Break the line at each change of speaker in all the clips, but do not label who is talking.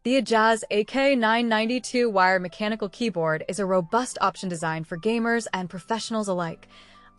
The Ajazz Ak992 wired mechanical keyboard is a robust option designed for gamers and professionals alike,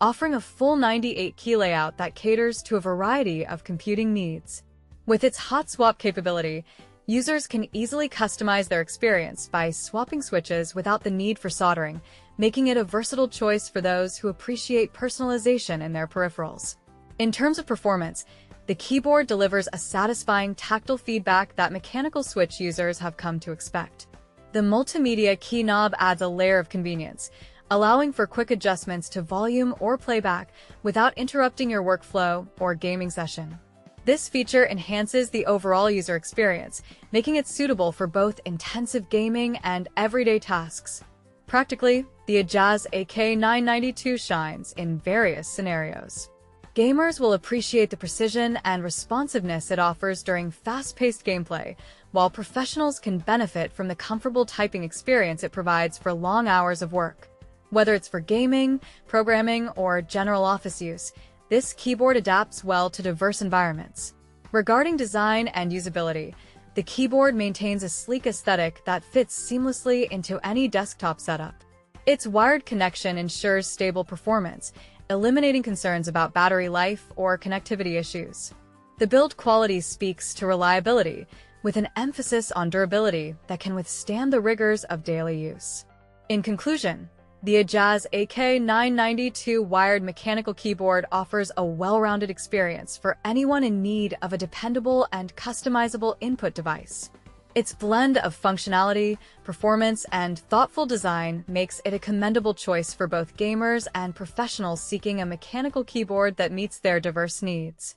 offering a full 98-key layout that caters to a variety of computing needs. With its hot swap capability, users can easily customize their experience by swapping switches without the need for soldering, making it a versatile choice for those who appreciate personalization in their peripherals. In terms of performance, the keyboard delivers a satisfying tactile feedback that mechanical switch users have come to expect. The multimedia key knob adds a layer of convenience, allowing for quick adjustments to volume or playback without interrupting your workflow or gaming session. This feature enhances the overall user experience, making it suitable for both intensive gaming and everyday tasks. Practically, the Ajazz Ak992 shines in various scenarios. Gamers will appreciate the precision and responsiveness it offers during fast-paced gameplay, while professionals can benefit from the comfortable typing experience it provides for long hours of work. Whether it's for gaming, programming, or general office use, this keyboard adapts well to diverse environments. Regarding design and usability, the keyboard maintains a sleek aesthetic that fits seamlessly into any desktop setup. Its wired connection ensures stable performance, eliminating concerns about battery life or connectivity issues. The build quality speaks to reliability, with an emphasis on durability that can withstand the rigors of daily use. In conclusion, the Ajazz Ak992 wired mechanical keyboard offers a well-rounded experience for anyone in need of a dependable and customizable input device. Its blend of functionality, performance, and thoughtful design makes it a commendable choice for both gamers and professionals seeking a mechanical keyboard that meets their diverse needs.